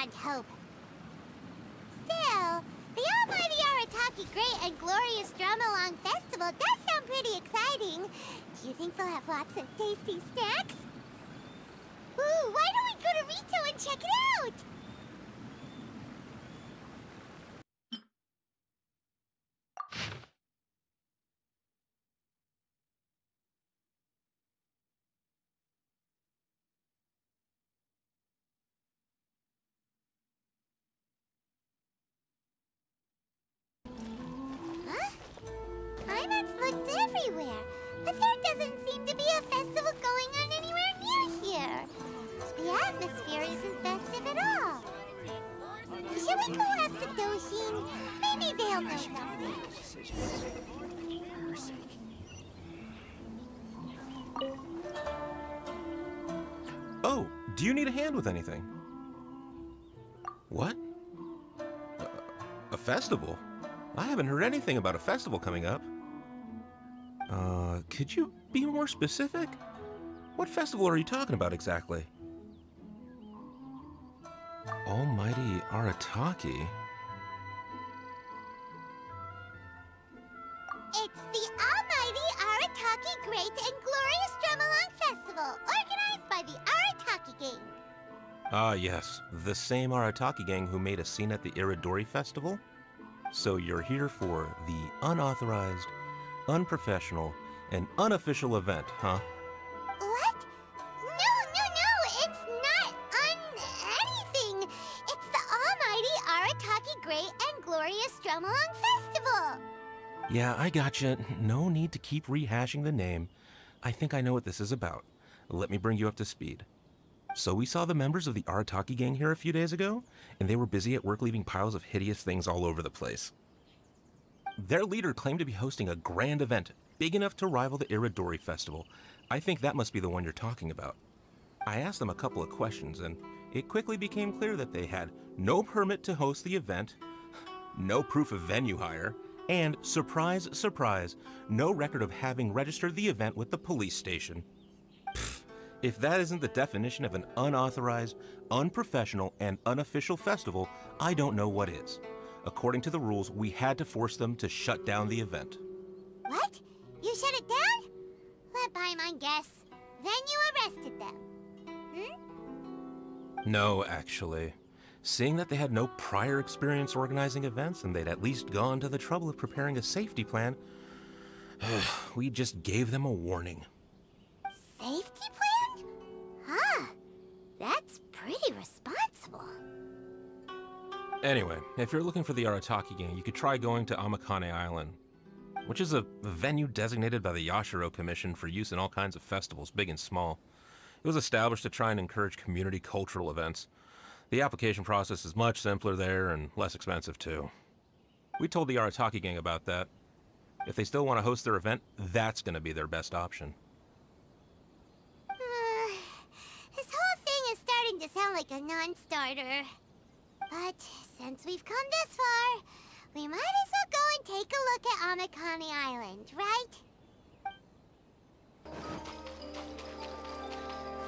beyond hope. Still, the Almighty Arataki Great and Glorious Drama-Long Festival does sound pretty exciting. Do you think they'll have lots of tasty snacks? Ooh, why don't we go to Rito and check it out? Paimons looked everywhere, but there doesn't seem to be a festival going on anywhere near here. The atmosphere isn't festive at all. Should we go ask the Doshin? Maybe they'll know something. Oh, do you need a hand with anything? What? A festival? I haven't heard anything about a festival coming up. Could you be more specific? What festival are you talking about exactly? Almighty Arataki? It's the Almighty Arataki Great and Glorious Drama-Long Festival, organized by the Arataki Gang. Ah, yes. The same Arataki gang who made a scene at the Iridori Festival? So you're here for the unauthorized, unprofessional, and unofficial event, huh? What? No, it's not anything. It's the Almighty Arataki Great and Glorious Drama-Long Festival. Yeah, I gotcha. No need to keep rehashing the name. I think I know what this is about. Let me bring you up to speed. So we saw the members of the Arataki gang here a few days ago, and they were busy at work leaving piles of hideous things all over the place. Their leader claimed to be hosting a grand event, big enough to rival the Iridori Festival. I think that must be the one you're talking about. I asked them a couple of questions, and it quickly became clear that they had no permit to host the event, no proof of venue hire, and, surprise, surprise, no record of having registered the event with the police station. If that isn't the definition of an unauthorized, unprofessional, and unofficial festival, I don't know what is. According to the rules, we had to force them to shut down the event. What? You shut it down? Let Paimon guess. Then you arrested them. No, actually. Seeing that they had no prior experience organizing events and they'd at least gone to the trouble of preparing a safety plan, we just gave them a warning. Safety plan? Huh. That's pretty responsible. Anyway, if you're looking for the Arataki gang, you could try going to Amakane Island, which is a venue designated by the Yashiro Commission for use in all kinds of festivals, big and small. It was established to try and encourage community cultural events. The application process is much simpler there and less expensive too. We told the Arataki gang about that. If they still want to host their event, that's going to be their best option. This whole thing is starting to sound like a non-starter. But since we've come this far, we might as well go and take a look at Amakane Island, right?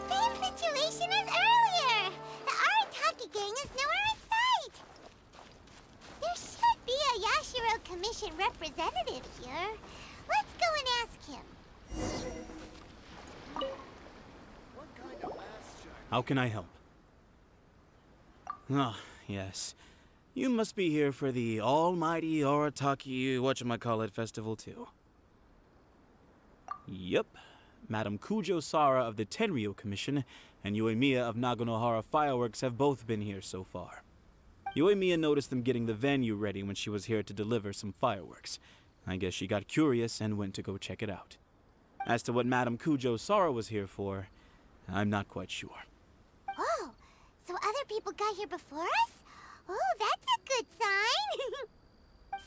Same situation as earlier! The Arataki gang is nowhere in sight! There should be a Yashiro Commission representative here. Let's go and ask him. How can I help? Ah, yes. You must be here for the Almighty Arataki whatchamacallit festival too. Yep. Madam Kujo Sara of the Tenryo Commission and Yoimiya of Naganohara Fireworks have both been here so far. Yoimiya noticed them getting the venue ready when she was here to deliver some fireworks. I guess she got curious and went to go check it out. As to what Madam Kujo Sara was here for, I'm not quite sure. Oh, so other people got here before us? Oh, that's a good sign!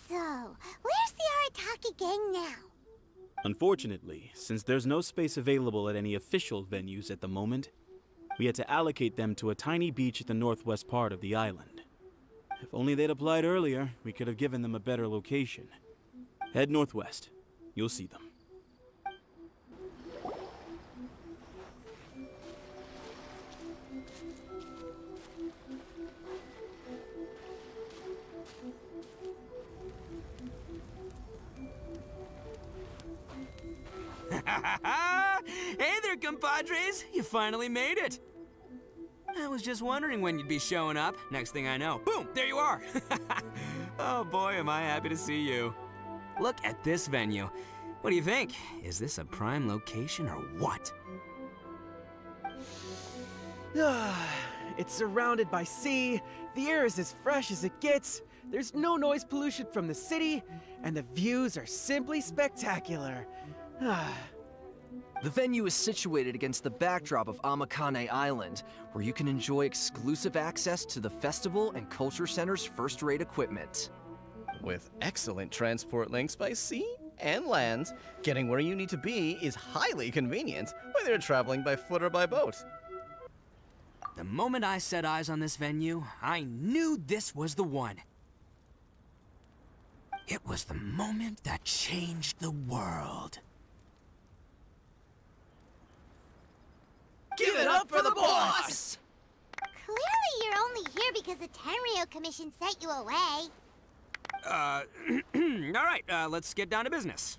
So, where's the Arataki gang now? Unfortunately, since there's no space available at any official venues at the moment, we had to allocate them to a tiny beach at the northwest part of the island. If only they'd applied earlier, we could have given them a better location. Head northwest. You'll see them. Hey there, compadres. You finally made it. I was just wondering when you'd be showing up. Next thing I know, boom, there you are. Oh boy, am I happy to see you. Look at this venue. What do you think? Is this a prime location or what? It's surrounded by sea, the air is as fresh as it gets, there's no noise pollution from the city, and the views are simply spectacular. The venue is situated against the backdrop of Amakane Island, where you can enjoy exclusive access to the festival and culture center's first-rate equipment. With excellent transport links by sea and land, getting where you need to be is highly convenient, whether you're traveling by foot or by boat. The moment I set eyes on this venue, I knew this was the one. It was the moment that changed the world. Give it up for the boss! Clearly you're only here because the Tenryo Commission sent you away. All right, let's get down to business.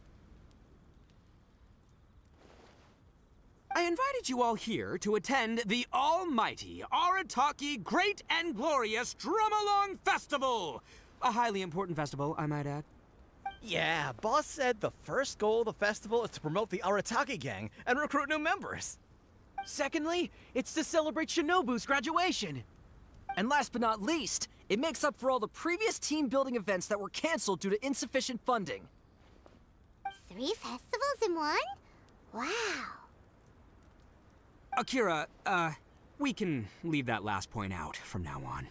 I invited you all here to attend the almighty Arataki Great and Glorious Drum-Along Festival! A highly important festival, I might add. Yeah, boss said the first goal of the festival is to promote the Arataki gang and recruit new members. Secondly, it's to celebrate Shinobu's graduation. And last but not least, it makes up for all the previous team-building events that were canceled due to insufficient funding. 3 festivals in one? Wow. Akira, we can leave that last point out from now on.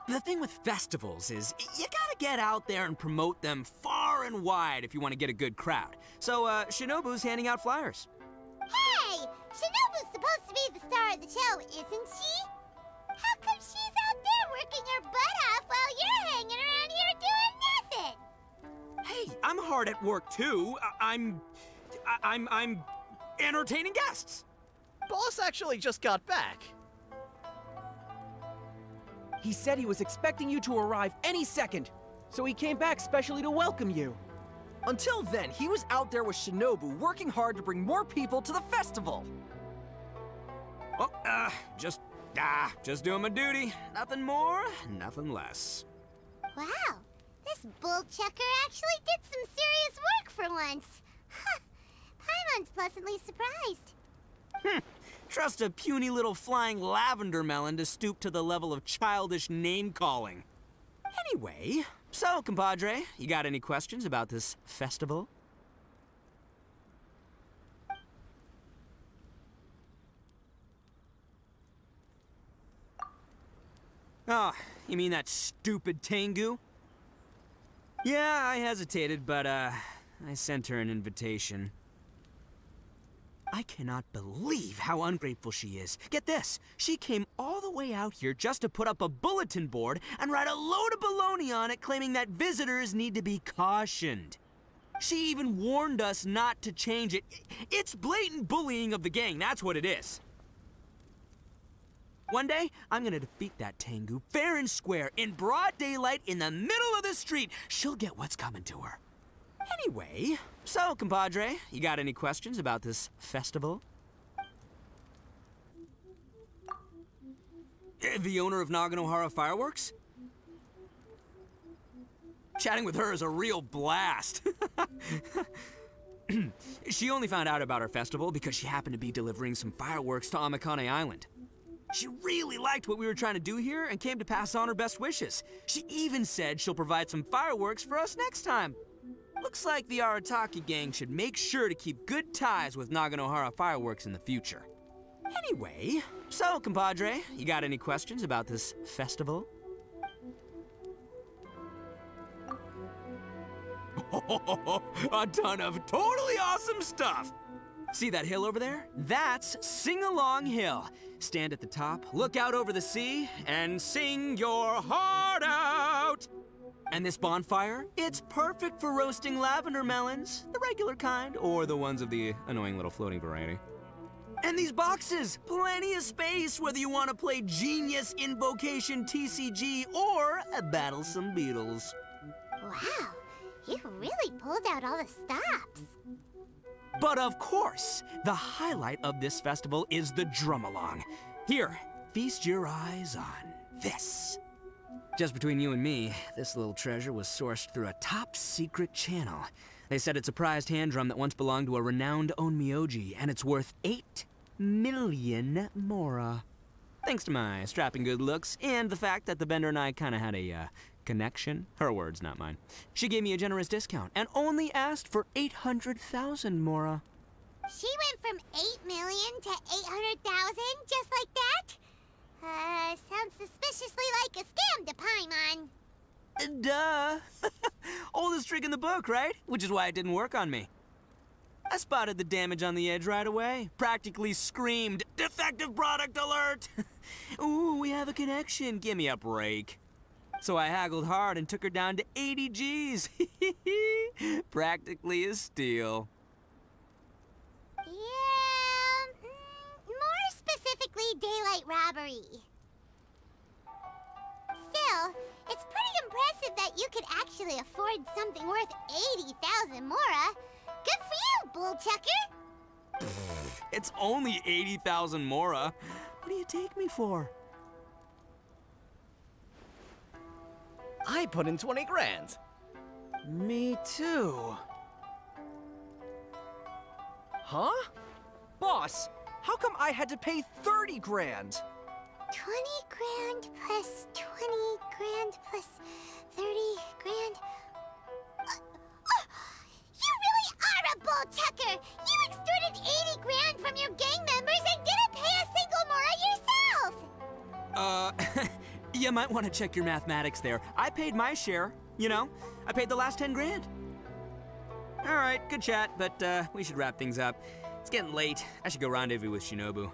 The thing with festivals is, you gotta get out there and promote them far and wide if you want to get a good crowd. So, Shinobu's handing out flyers. Hey! Shinobu's supposed to be the star of the show, isn't she? How come she's out there working her butt off while you're hanging around here doing nothing? Hey, I'm hard at work too. I'm entertaining guests. Boss actually just got back. He said he was expecting you to arrive any second, so he came back specially to welcome you. Until then, he was out there with Shinobu working hard to bring more people to the festival. Well, just doing my duty. Nothing more, nothing less. Wow, this bullchucker actually did some serious work for once. Huh. Paimon's pleasantly surprised. Trust a puny little flying lavender melon to stoop to the level of childish name-calling. Anyway, so, compadre, you got any questions about this festival? Oh, you mean that stupid Tengu? Yeah, I hesitated, but, I sent her an invitation. I cannot believe how ungrateful she is. Get this, she came all the way out here just to put up a bulletin board and write a load of baloney on it claiming that visitors need to be cautioned. She even warned us not to change it. It's blatant bullying of the gang, that's what it is. One day, I'm gonna defeat that Tengu fair and square in broad daylight in the middle of the street. She'll get what's coming to her. Anyway, so, compadre, you got any questions about this festival? The owner of Naganohara Fireworks? Chatting with her is a real blast. She only found out about our festival because she happened to be delivering some fireworks to Amakane Island. She really liked what we were trying to do here and came to pass on her best wishes. She even said she'll provide some fireworks for us next time. Looks like the Arataki gang should make sure to keep good ties with Naganohara Fireworks in the future. Anyway, so, compadre, you got any questions about this festival? A ton of totally awesome stuff! See that hill over there? That's Sing-Along Hill. Stand at the top, look out over the sea, and sing your heart out! And this bonfire, it's perfect for roasting lavender melons, the regular kind, or the ones of the annoying little floating variety. And these boxes, plenty of space whether you want to play Genius Invocation TCG or battle some beetles. Wow, you really pulled out all the stops. But of course, the highlight of this festival is the drum-along. Here, feast your eyes on this. Just between you and me, this little treasure was sourced through a top-secret channel. They said it's a prized hand drum that once belonged to a renowned onmyoji, and it's worth 8 million mora. Thanks to my strapping good looks and the fact that the vendor and I kind of had a connection. Her words, not mine. She gave me a generous discount and only asked for 800,000 mora. She went from 8 million to 800,000 just like that? Sounds suspiciously like a scam to Paimon. Duh. Oldest trick in the book, right? Which is why it didn't work on me. I spotted the damage on the edge right away. Practically screamed, "Defective product alert!" Ooh, we have a connection. Give me a break. So I haggled hard and took her down to 80 G's. Practically a steal. Yeah, more specifically, daylight robbery. Still, it's pretty impressive that you could actually afford something worth 80,000 mora. Good for you, bull chucker. It's only 80,000 mora. What do you take me for? I put in 20 grand. Me too. Huh? Boss, how come I had to pay 30 grand? 20 grand plus 20 grand plus 30 grand. You really are a bull chucker! You extorted 80 grand from your gang members and didn't pay a single mora yourself! You might want to check your mathematics there. I paid my share, you know? I paid the last 10 grand. All right, good chat, but we should wrap things up. It's getting late. I should go rendezvous with Shinobu.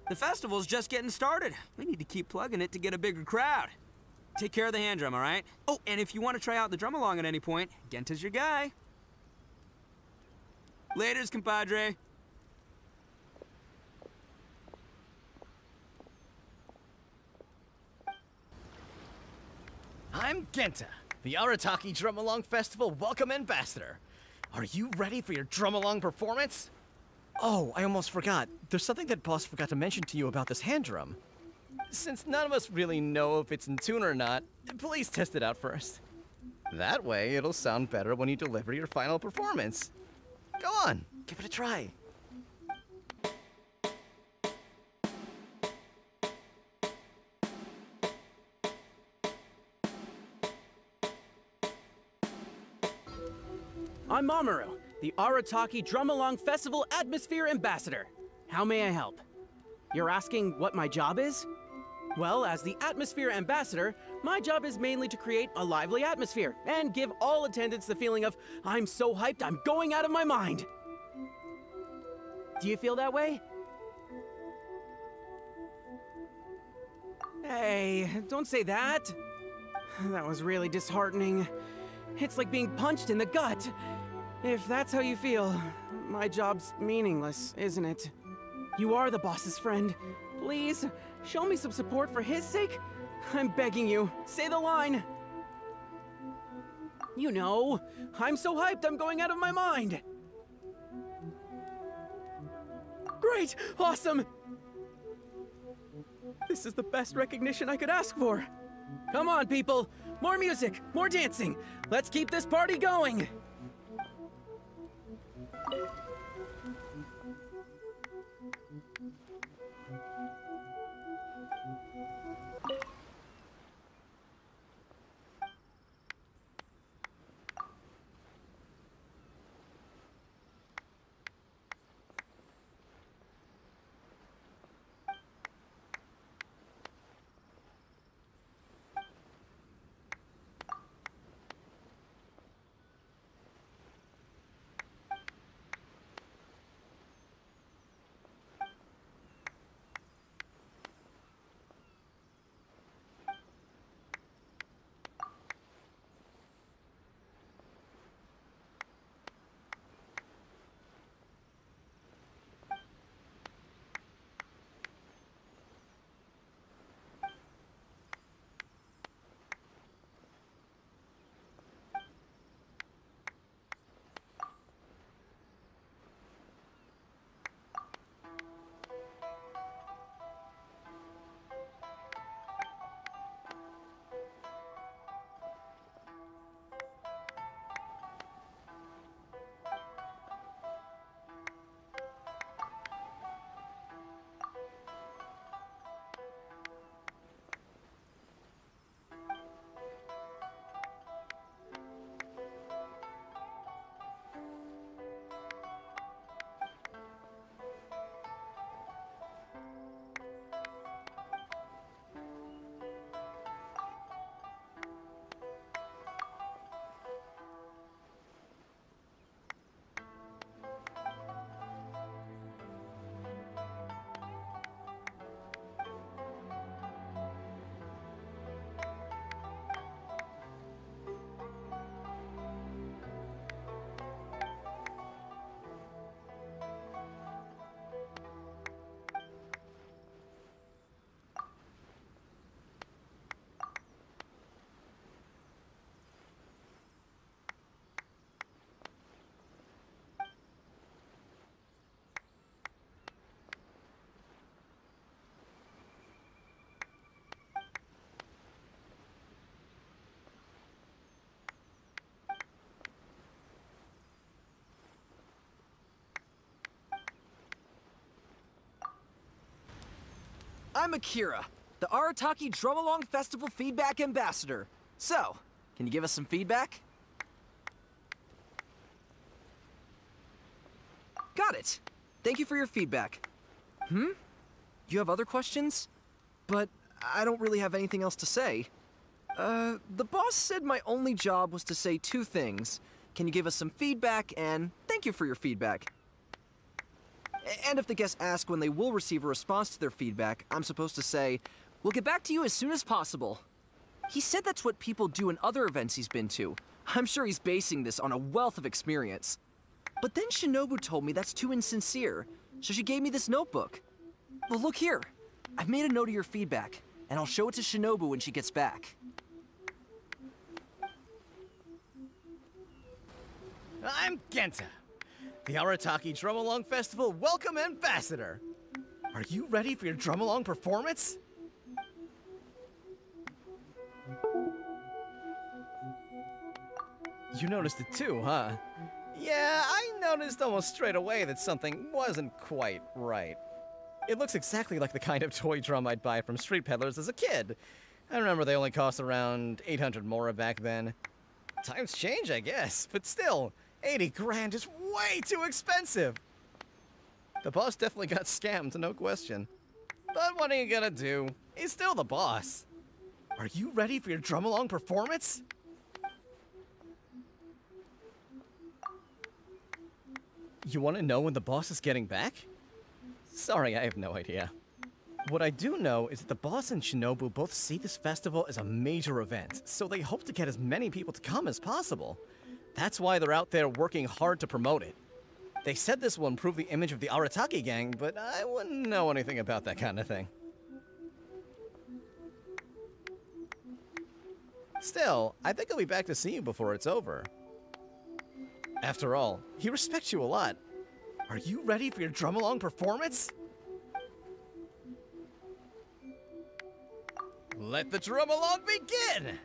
The festival's just getting started. We need to keep plugging it to get a bigger crowd. Take care of the hand drum, all right? Oh, and if you want to try out the drum along at any point, Genta's your guy. Laters, compadre. I'm Genta, the Arataki Drum Along Festival Welcome Ambassador. Are you ready for your drum along performance? Oh, I almost forgot. There's something that Boss forgot to mention to you about this hand drum. Since none of us really know if it's in tune or not, please test it out first. That way, it'll sound better when you deliver your final performance. Go on, give it a try. I'm Mamoru, the Arataki Drum Along Festival Atmosphere Ambassador. How may I help? You're asking what my job is? Well, as the Atmosphere Ambassador, my job is mainly to create a lively atmosphere and give all attendants the feeling of, I'm so hyped, I'm going out of my mind. Do you feel that way? Hey, don't say that. That was really disheartening. It's like being punched in the gut. If that's how you feel, my job's meaningless, isn't it? You are the boss's friend. Please, show me some support for his sake. I'm begging you, say the line. You know, I'm so hyped I'm going out of my mind. Great, awesome. This is the best recognition I could ask for. Come on, people, more music, more dancing. Let's keep this party going. I'm Akira, the Arataki Drumalong Festival Feedback Ambassador. So, can you give us some feedback? Got it. Thank you for your feedback. You have other questions? But I don't really have anything else to say. The boss said my only job was to say two things. Can you give us some feedback, and thank you for your feedback. And if the guests ask when they will receive a response to their feedback, I'm supposed to say, we'll get back to you as soon as possible. He said that's what people do in other events he's been to. I'm sure he's basing this on a wealth of experience. But then Shinobu told me that's too insincere, so she gave me this notebook. Well, look here. I've made a note of your feedback, and I'll show it to Shinobu when she gets back. I'm Genta, the Arataki Drumalong Festival Welcome Ambassador. Are you ready for your Drumalong performance? You noticed it too, huh? Yeah, I noticed almost straight away that something wasn't quite right. It looks exactly like the kind of toy drum I'd buy from street peddlers as a kid. I remember they only cost around 800 mora back then. Times change, I guess, but still, 80 grand is way too expensive. The boss definitely got scammed, no question. But what are you gonna do? He's still the boss. Are you ready for your drum-along performance? You want to know when the boss is getting back? Sorry, I have no idea. What I do know is that the boss and Shinobu both see this festival as a major event, so they hope to get as many people to come as possible. That's why they're out there working hard to promote it. They said this will improve the image of the Arataki gang, but I wouldn't know anything about that kind of thing. Still, I think I'll be back to see you before it's over. After all, he respects you a lot. Are you ready for your drum-along performance? Let the drum-along begin!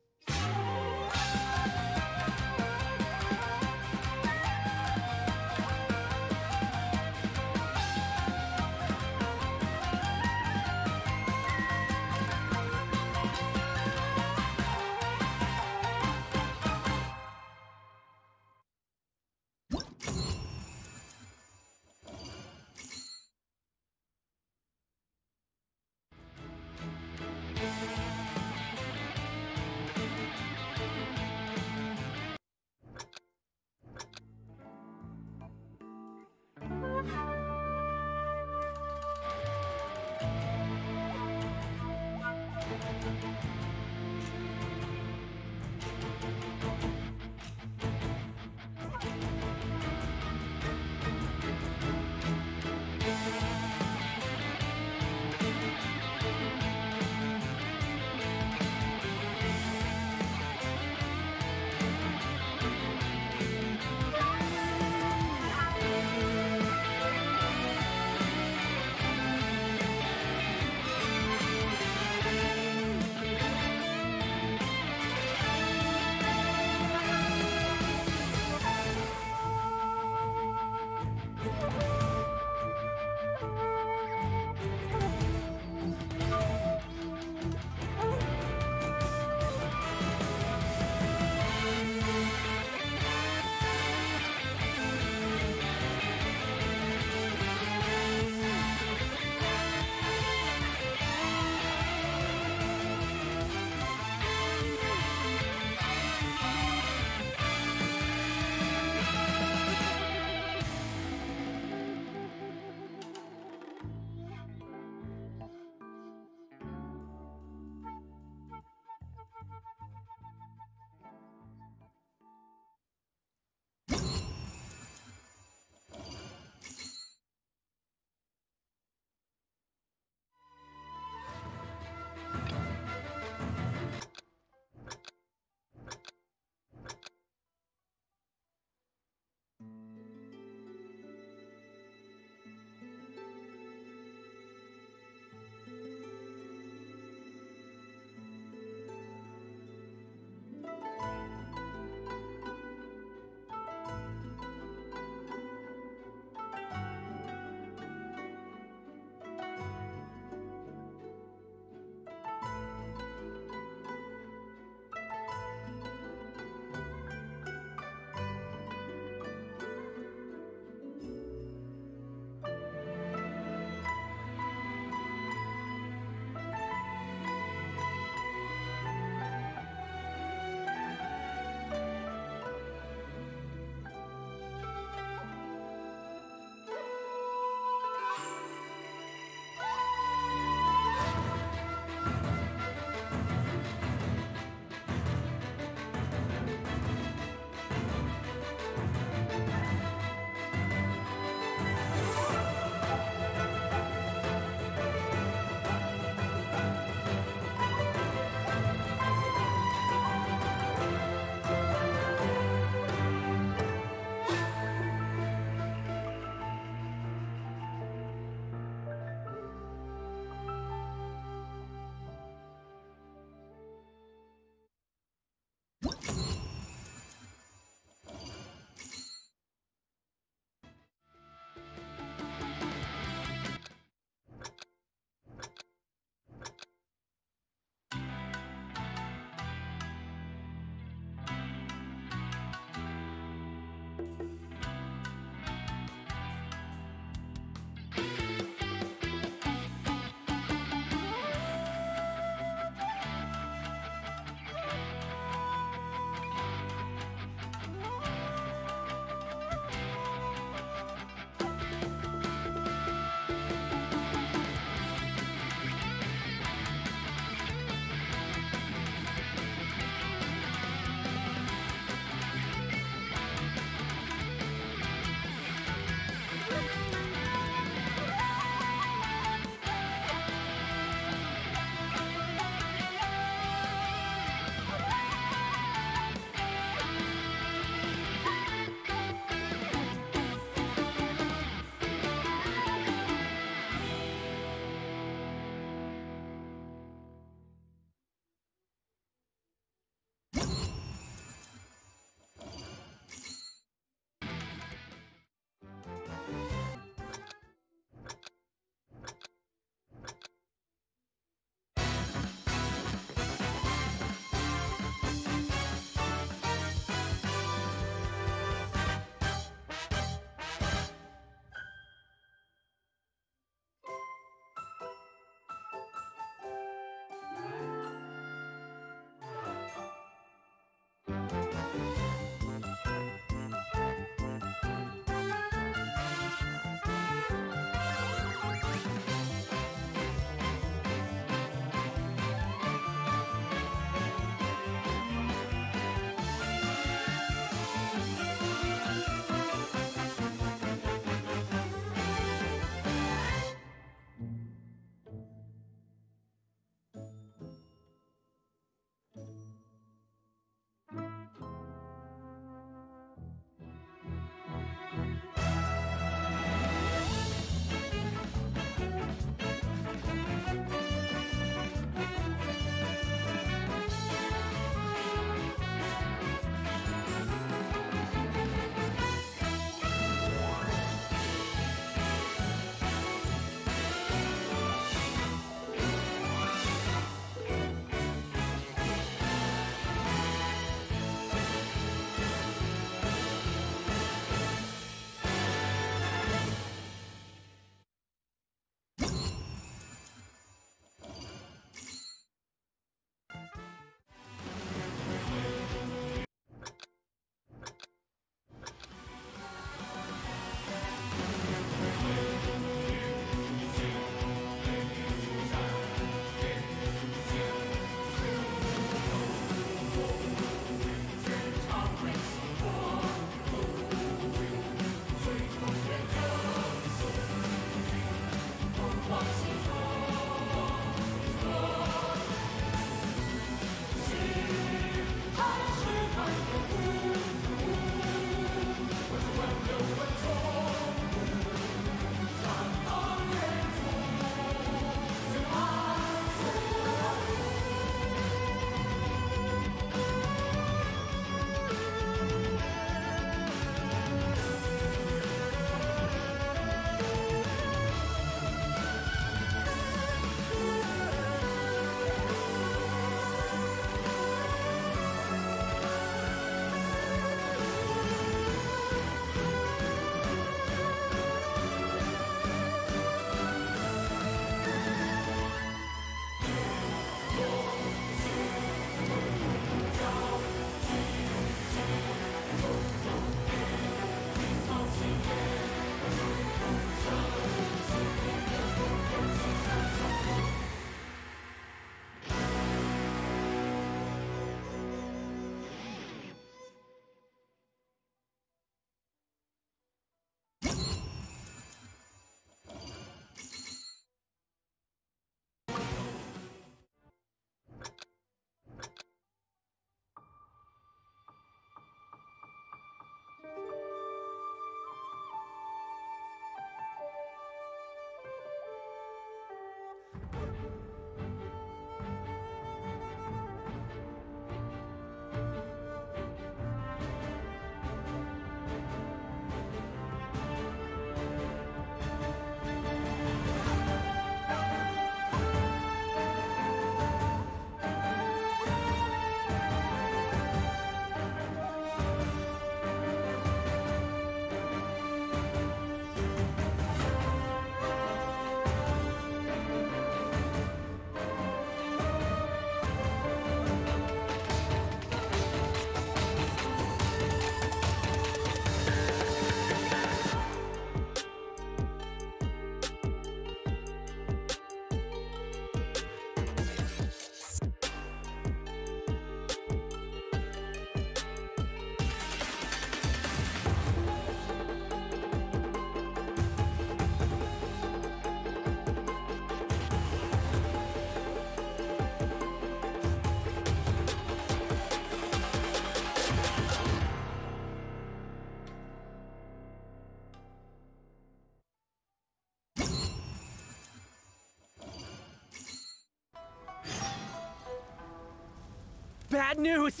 bad news!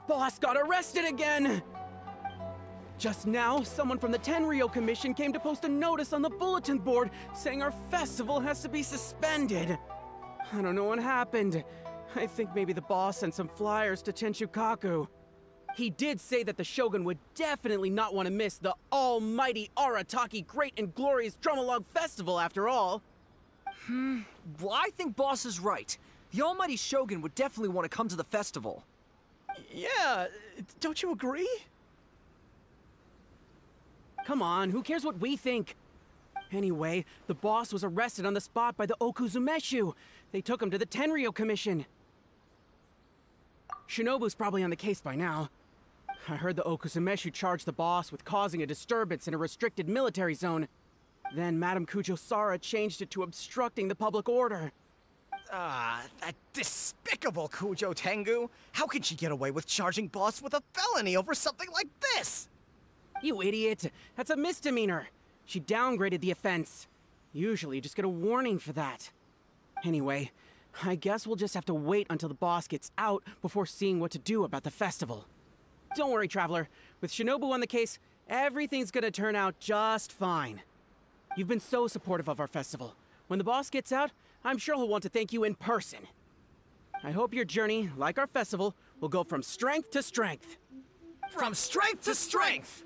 Boss got arrested again! Just now, someone from the Tenryou Commission came to post a notice on the bulletin board saying our festival has to be suspended. I don't know what happened. I think maybe the boss sent some flyers to Tenshukaku. He did say that the Shogun would definitely not want to miss the almighty Arataki Great and Glorious Drum-Along Festival after all. Well, I think Boss is right. The almighty Shogun would definitely want to come to the festival. Yeah, don't you agree? Come on, who cares what we think? Anyway, the boss was arrested on the spot by the Okuzumeshu. They took him to the Tenryou Commission. Shinobu's probably on the case by now. I heard the Okuzumeshu charged the boss with causing a disturbance in a restricted military zone. Then Madame Kujo-Sara changed it to obstructing the public order. Ah, that despicable Kujo Tengu! How can she get away with charging Boss with a felony over something like this? You idiot! That's a misdemeanor! She downgraded the offense. Usually you just get a warning for that. Anyway, I guess we'll just have to wait until the boss gets out before seeing what to do about the festival. Don't worry, Traveler. With Shinobu on the case, everything's gonna turn out just fine. You've been so supportive of our festival. When the boss gets out, I'm sure he'll want to thank you in person. I hope your journey, like our festival, will go from strength to strength. From strength to strength!